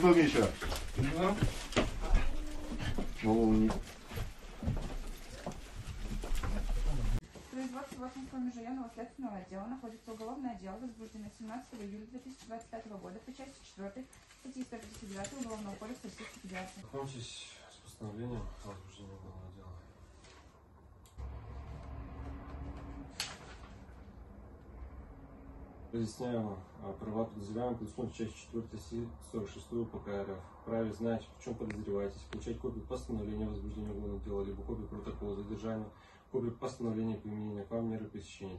был Миша? Да. Волни. Производство Воткинского межрайонного следственного отдела находится уголовное дело, возбуждено 17 июля 2025 года по части 4 статьи 159 Уголовного кодекса Российской Федерации. Знакомьтесь с постановлением о возбуждении уголовного дела. Разъясняю права подозреваемых, предусмотренных частью 4 статьи 46 УПК РФ. Вправе знать, в чем подозреваетесь, получать копию постановления о возбуждении уголовного дела, либо копию протокола задержания, копию постановления применения к вам меры пресечения.